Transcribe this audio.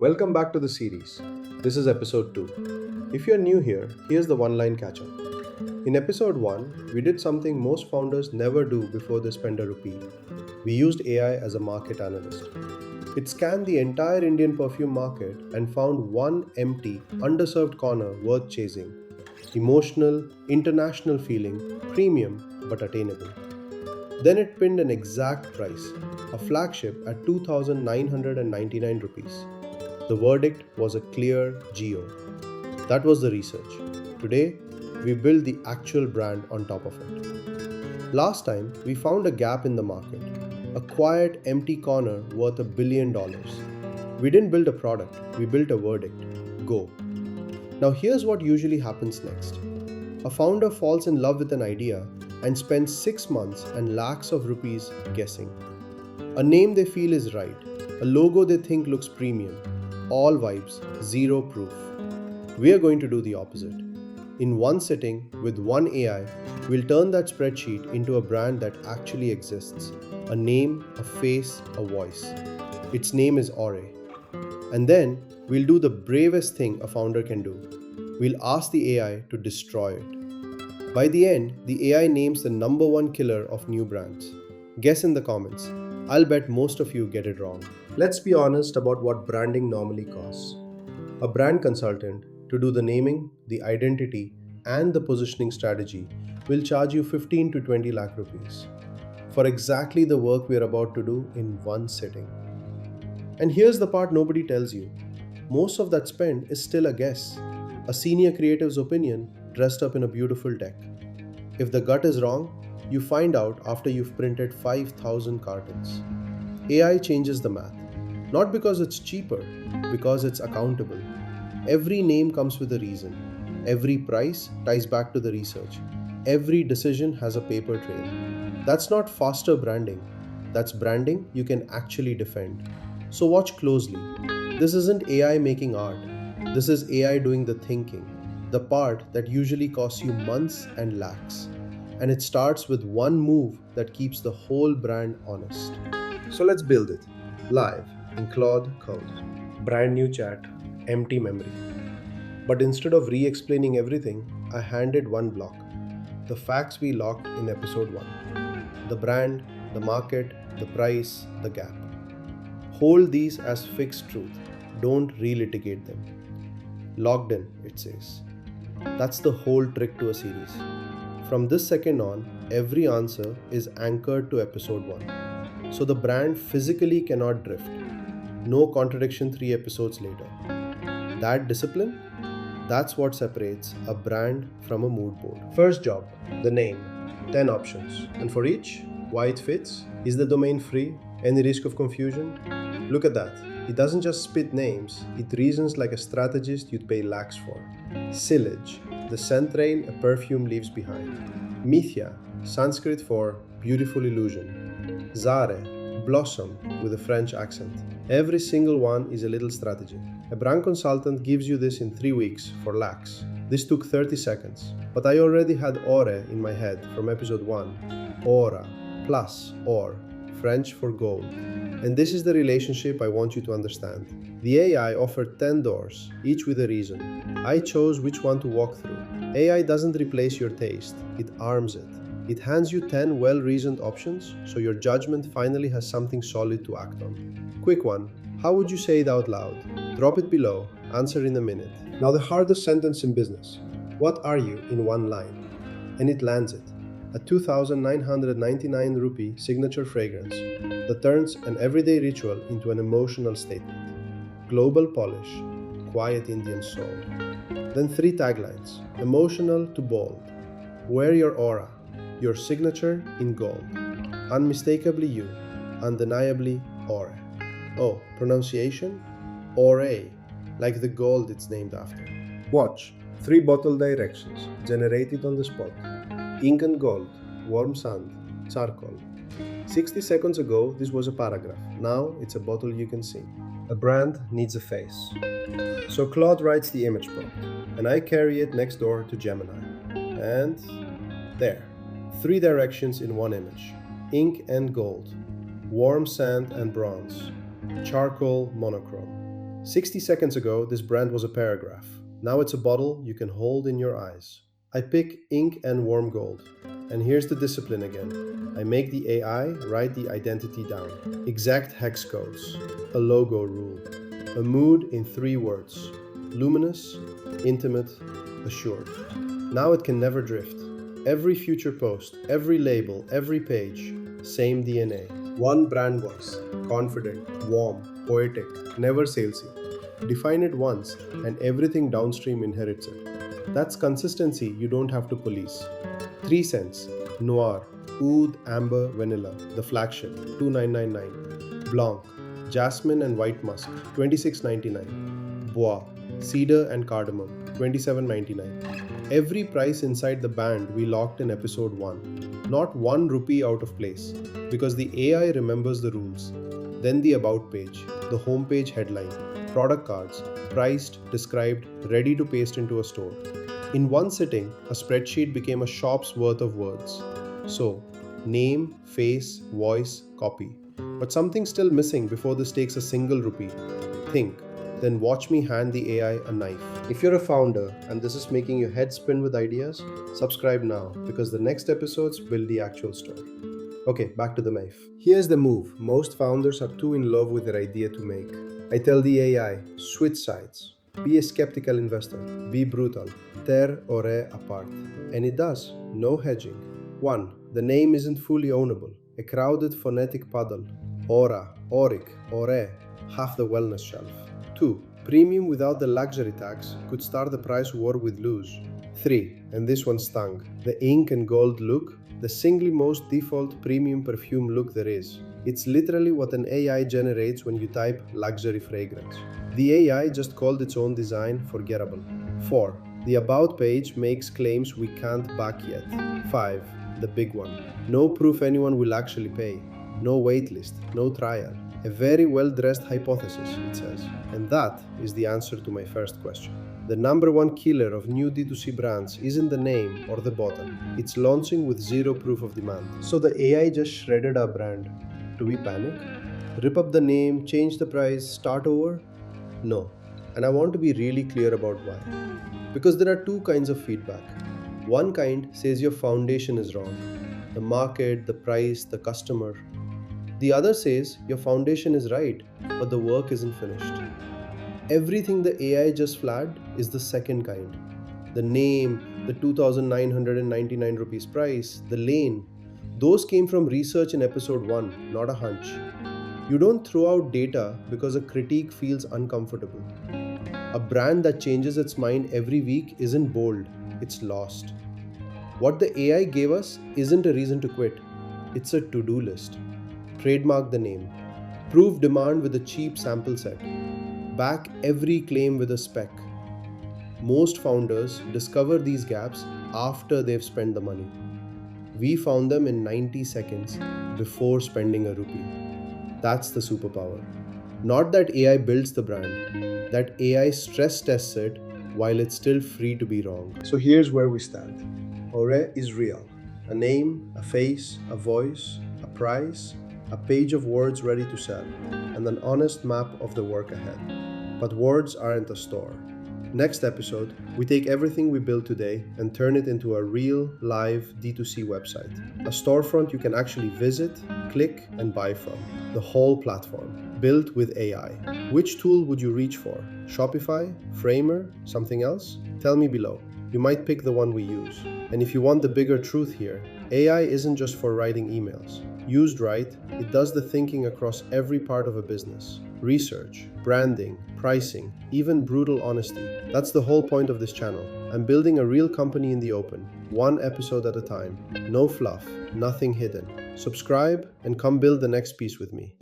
Welcome back to the series. This is episode 2. If you're new here, here's the one line catch up. In episode 1, we did something most founders never do before they spend a rupee. We used AI as a market analyst. It scanned the entire Indian perfume market and found one empty, underserved corner worth chasing. Emotional, international feeling, premium but attainable. Then it pinned an exact price, a flagship at 2,999 rupees. The verdict was a clear geo. That was the research. Today, we build the actual brand on top of it. Last time, we found a gap in the market, a quiet, empty corner worth $1 billion. We didn't build a product, we built a verdict. Go. Now, here's what usually happens next. A founder falls in love with an idea and spends 6 months and lakhs of rupees guessing. A name they feel is right, a logo they think looks premium, all vibes, zero proof. We are going to do the opposite. In one sitting, with one AI, we'll turn that spreadsheet into a brand that actually exists. A name, a face, a voice. Its name is AURÉ. And then, we'll do the bravest thing a founder can do. We'll ask the AI to destroy it. By the end, the AI names the number one killer of new brands. Guess in the comments. I'll bet most of you get it wrong. Let's be honest about what branding normally costs. A brand consultant, to do the naming, the identity, and the positioning strategy, will charge you 15 to 20 lakh rupees for exactly the work we are about to do in one sitting. And here's the part nobody tells you. Most of that spend is still a guess, a senior creative's opinion dressed up in a beautiful deck. If the gut is wrong, you find out after you've printed 5,000 cartons. AI changes the math, not because it's cheaper, because it's accountable. Every name comes with a reason. Every price ties back to the research. Every decision has a paper trail. That's not faster branding. That's branding you can actually defend. So watch closely. This isn't AI making art. This is AI doing the thinking, the part that usually costs you months and lakhs. And it starts with one move that keeps the whole brand honest. So let's build it. Live in Claude Code. Brand new chat, empty memory. But instead of re-explaining everything, I handed one block. The facts we locked in episode 1. The brand, the market, the price, the gap. Hold these as fixed truth. Don't relitigate them. Logged in, it says. That's the whole trick to a series. From this second on, every answer is anchored to episode 1. So the brand physically cannot drift. No contradiction 3 episodes later. That discipline? That's what separates a brand from a mood board. First job, the name. 10 options. And for each, why it fits? Is the domain free? Any risk of confusion? Look at that. It doesn't just spit names, it reasons like a strategist you'd pay lakhs for. Silage, the scent trail a perfume leaves behind. Mithya, Sanskrit for beautiful illusion. Zare, blossom with a French accent. Every single one is a little strategy. A brand consultant gives you this in 3 weeks for lakhs. This took 30 seconds, but I already had AURÉ in my head from episode 1. Aura, plus, or, French for gold. And this is the relationship I want you to understand. The AI offered 10 doors, each with a reason. I chose which one to walk through. AI doesn't replace your taste, it arms it. It hands you 10 well-reasoned options, so your judgment finally has something solid to act on. Quick one, how would you say it out loud? Drop it below, answer in a minute. Now the hardest sentence in business. What are you in one line? And it lands it. A 2,999 rupee signature fragrance that turns an everyday ritual into an emotional statement. Global polish, quiet Indian soul. Then 3 taglines, emotional to bold. Wear your aura, your signature in gold. Unmistakably you, undeniably AURÉ. Oh, pronunciation? AURÉ, like the gold it's named after. Watch, 3 bottle directions, generated on the spot. Ink and gold, warm sand, charcoal. 60 seconds ago, this was a paragraph. Now, it's a bottle you can see. A brand needs a face. So Claude writes the image prompt, and I carry it next door to Gemini. And there, 3 directions in one image. Ink and gold, warm sand and bronze, charcoal monochrome. 60 seconds ago, this brand was a paragraph. Now it's a bottle you can hold in your eyes. I pick ink and warm gold. And here's the discipline again. I make the AI write the identity down. Exact hex codes. A logo rule. A mood in 3 words. Luminous, intimate, assured. Now it can never drift. Every future post, every label, every page, same DNA. One brand voice. Confident, warm, poetic, never salesy. Define it once and everything downstream inherits it. That's consistency you don't have to police. 3 cents. Noir, Oud, Amber, Vanilla, the flagship, $2,999. Blanc, Jasmine and White Musk, $26.99. Bois, Cedar and Cardamom, $27.99. Every price inside the band we locked in episode 1. Not 1 rupee out of place, because the AI remembers the rules. Then the about page, the homepage headline, product cards, priced, described, ready to paste into a store. In one sitting, a spreadsheet became a shop's worth of words. So, name, face, voice, copy. But something's still missing before this takes a single rupee. Think, then watch me hand the AI a knife. If you're a founder and this is making your head spin with ideas, subscribe now because the next episodes build the actual story. Okay, back to the knife. Here's the move most founders are too in love with their idea to make. I tell the AI, switch sides. Be a skeptical investor. Be brutal. Tear AURÉ apart. And it does. No hedging. 1. The name isn't fully ownable. A crowded phonetic puddle. Aura, auric, AURÉ. Half the wellness shelf. 2. Premium without the luxury tax could start the price war with lose. 3. And this one stung. The ink and gold look. The single most default premium perfume look there is. It's literally what an AI generates when you type luxury fragrance. The AI just called its own design forgettable. 4. The about page makes claims we can't back yet. 5. The big one. No proof anyone will actually pay. No waitlist, no trial. A very well-dressed hypothesis, it says. And that is the answer to my first question. The number one killer of new D2C brands isn't the name or the bottle. It's launching with zero proof of demand. So the AI just shredded our brand. Do we panic? Rip up the name, change the price, start over? No. And I want to be really clear about why. Because there are 2 kinds of feedback. One kind says your foundation is wrong. The market, the price, the customer. The other says your foundation is right, but the work isn't finished. Everything the AI just flagged is the second kind. The name, the 2,999 rupees price, the lane, those came from research in episode 1, not a hunch. You don't throw out data because a critique feels uncomfortable. A brand that changes its mind every week isn't bold, it's lost. What the AI gave us isn't a reason to quit, it's a to-do list. Trademark the name. Prove demand with a cheap sample set. Back every claim with a spec. Most founders discover these gaps after they've spent the money. We found them in 90 seconds before spending a rupee. That's the superpower. Not that AI builds the brand, that AI stress tests it while it's still free to be wrong. So here's where we stand. AURÉ is real. A name, a face, a voice, a price, a page of words ready to sell, and an honest map of the work ahead. But words aren't a store. Next episode, we take everything we built today and turn it into a real, live D2C website. A storefront you can actually visit, click, and buy from. The whole platform, built with AI. Which tool would you reach for? Shopify? Framer? Something else? Tell me below. You might pick the one we use. And if you want the bigger truth here, AI isn't just for writing emails. Used right, it does the thinking across every part of a business. Research, branding, pricing, even brutal honesty. That's the whole point of this channel. I'm building a real company in the open, 1 episode at a time. No fluff, nothing hidden. Subscribe and come build the next piece with me.